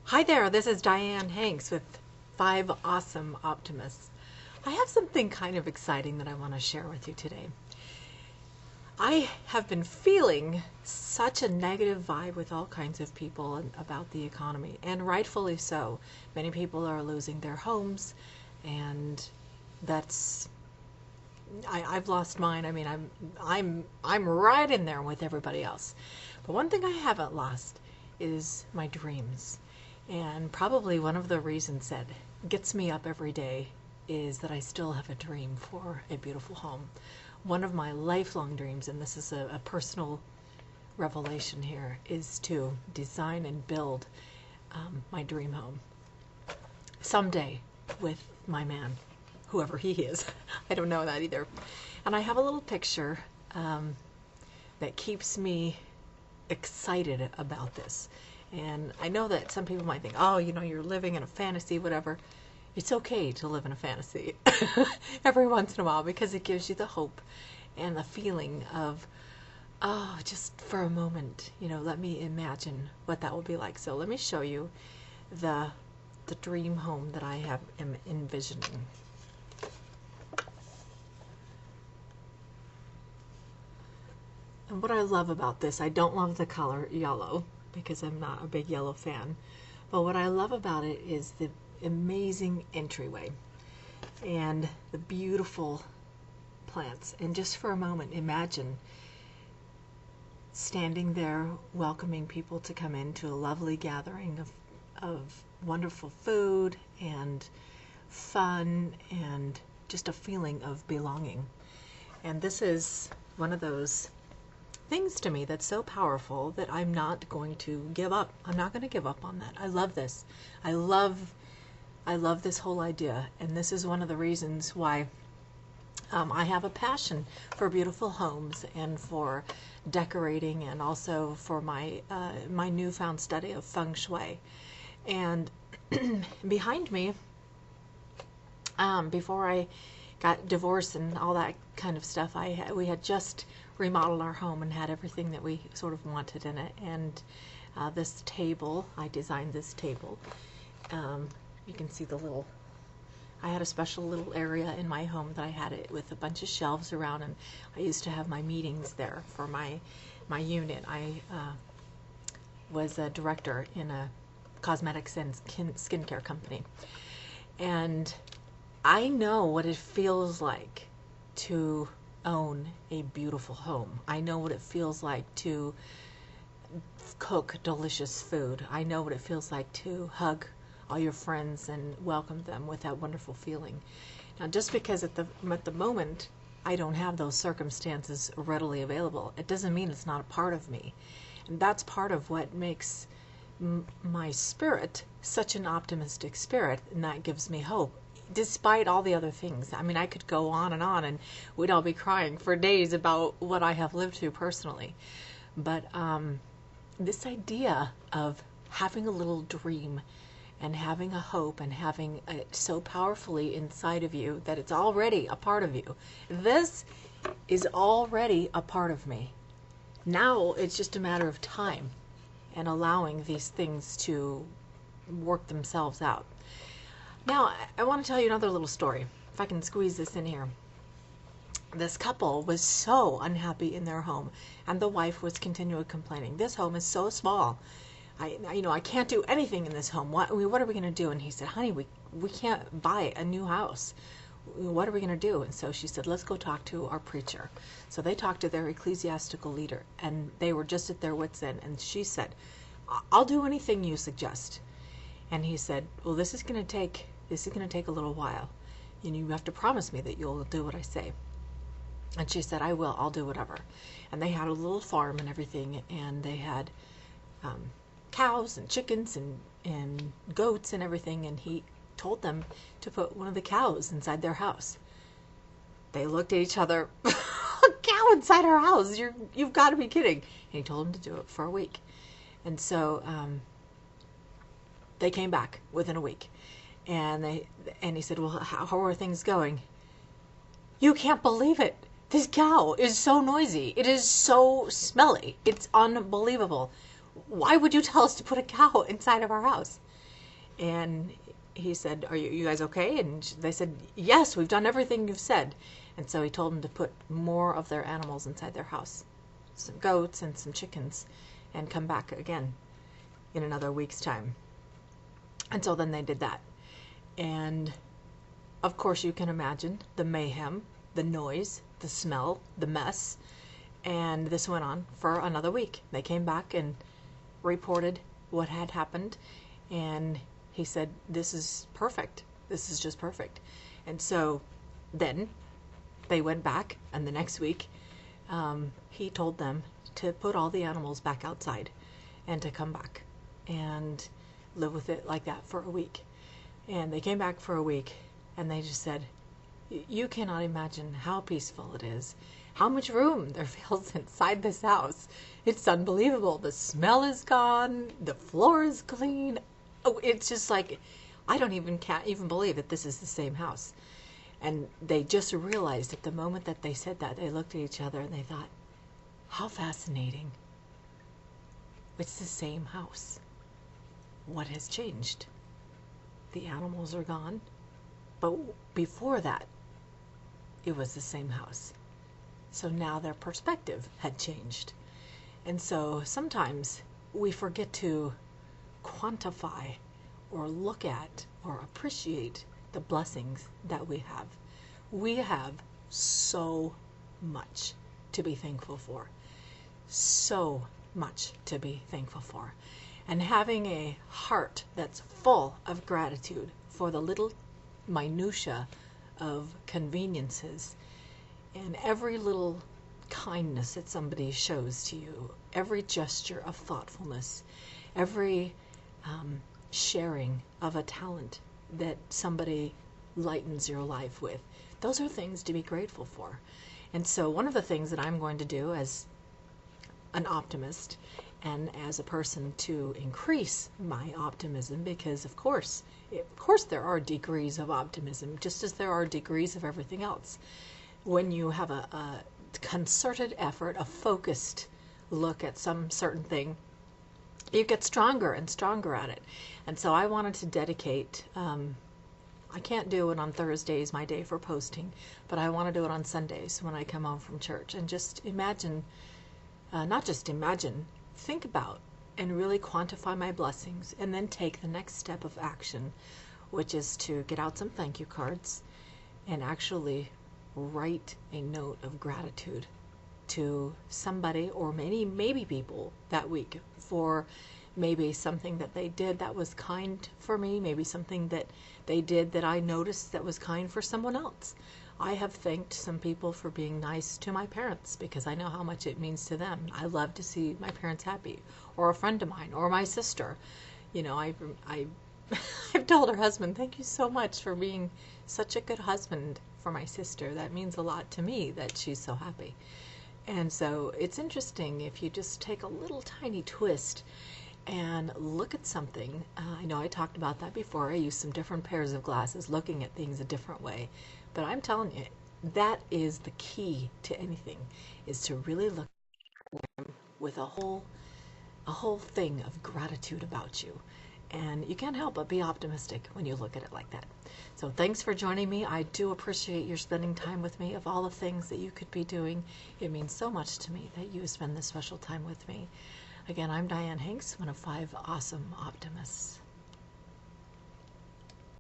Hi there, this is Dianne Hanks with 5 Awesome Optimists. I have something kind of exciting that I want to share with you today. I have been feeling such a negative vibe with all kinds of people about the economy, and rightfully so. Many people are losing their homes, and I've lost mine. I mean, I'm right in there with everybody else. But one thing I haven't lost is my dreams. And probably one of the reasons that gets me up every day is that I still have a dream for a beautiful home. One of my lifelong dreams, and this is a personal revelation here, is to design and build my dream home someday with my man, whoever he is. I don't know that either. And I have a little picture that keeps me excited about this. And I know that some people might think, oh, you're living in a fantasy, whatever. It's okay to live in a fantasy every once in a while, because it gives you the hope and the feeling of, oh, just for a moment, let me imagine what that will be like. So let me show you the dream home that I am envisioning. And what I love about this, I don't love the color yellow, because I'm not a big yellow fan. But what I love about it is the amazing entryway and the beautiful plants. And just for a moment, imagine standing there welcoming people to come into a lovely gathering of wonderful food and fun and just a feeling of belonging. And this is one of those things to me that's so powerful that I'm not going to give up. I'm not going to give up on that. I love this. I love this whole idea, and this is one of the reasons why I have a passion for beautiful homes and for decorating, and also for my my newfound study of feng shui. And behind me, before I got divorced and all that kind of stuff, we had just remodeled our home and had everything that we sort of wanted in it. And this table, I designed this table. You can see I had a special little area in my home that I had it with a bunch of shelves around, and I used to have my meetings there for my unit. I was a director in a cosmetics and skincare company, and I know what it feels like to own a beautiful home. I know what it feels like to cook delicious food. I know what it feels like to hug all your friends and welcome them with that wonderful feeling. Now, just because at the moment I don't have those circumstances readily available, it doesn't mean it's not a part of me. And that's part of what makes my spirit such an optimistic spirit, and that gives me hope. Despite all the other things. I mean, I could go on, and we'd all be crying for days about what I have lived through personally. But this idea of having a little dream and having a hope and having it so powerfully inside of you that it's already a part of you. This is already a part of me. Now it's just a matter of time and allowing these things to work themselves out. Now, I want to tell you another little story, if I can squeeze this in here. This couple was so unhappy in their home, and the wife was continually complaining, this home is so small. I can't do anything in this home. What are we going to do? And he said, honey, we can't buy a new house. What are we going to do? And so she said, let's go talk to our preacher. So they talked to their ecclesiastical leader, and they were just at their wits' end. And she said, I'll do anything you suggest. And he said, well, this is going to take a little while. You have to promise me that you'll do what I say. And she said, I will. I'll do whatever. And they had a little farm and everything, and they had cows and chickens and goats and everything, and he told them to put one of the cows inside their house. They looked at each other, a cow inside our house? You've got to be kidding. And he told them to do it for a week. And so they came back within a week. And he said, well, how are things going? You can't believe it. This cow is so noisy. It is so smelly. It's unbelievable. why would you tell us to put a cow inside of our house? And he said, are you guys okay? And they said, yes, we've done everything you've said. And so he told them to put more of their animals inside their house, some goats and some chickens, and come back again in another week's time. And so then they did that. And of course you can imagine the mayhem, the noise, the smell, the mess. And this went on for another week. They came back and reported what had happened. And he said, this is perfect. This is just perfect. And so then they went back, and the next week he told them to put all the animals back outside and to come back and live with it like that for a week. And they came back for a week, and they just said, you cannot imagine how peaceful it is, how much room there feels inside this house. It's unbelievable. The smell is gone, the floor is clean. Oh, it's just like, can't even believe that this is the same house. And they just realized at the moment that they said that, they looked at each other and they thought, how fascinating. It's the same house. What has changed? The animals are gone, but before that, it was the same house. So now their perspective had changed. And so sometimes we forget to quantify or look at or appreciate the blessings that we have. We have so much to be thankful for. So much to be thankful for. And having a heart that's full of gratitude for the little minutia of conveniences and every little kindness that somebody shows to you, every gesture of thoughtfulness, every sharing of a talent that somebody lightens your life with. Those are things to be grateful for. And so one of the things that I'm going to do as an optimist and as a person to increase my optimism, because of course there are degrees of optimism, just as there are degrees of everything else. When you have a concerted effort, a focused look at some certain thing, you get stronger and stronger at it. And so I wanted to dedicate, I can't do it on Thursdays, my day for posting, but I want to do it on Sundays when I come home from church, and just imagine, not just imagine, think about and really quantify my blessings, and then take the next step of action, which is to get out some thank you cards and actually write a note of gratitude to somebody, or maybe people that week, for maybe something that they did that was kind for me, maybe something that they did that I noticed that was kind for someone else. I have thanked some people for being nice to my parents because I know how much it means to them. I love to see my parents happy, or a friend of mine, or my sister. You know, I've told her husband, thank you so much for being such a good husband for my sister. That means a lot to me that she's so happy. And so it's interesting if you just take a little tiny twist and look at something. I know I talked about that before. I use some different pairs of glasses, looking at things a different way. But I'm telling you, that is the key to anything, is to really look at them with a whole thing of gratitude about you. And you can't help but be optimistic when you look at it like that. So thanks for joining me. I do appreciate your spending time with me. Of all the things that you could be doing, it means so much to me that you spend this special time with me. Again, I'm Dianne Hanks, one of 5 awesome optimists.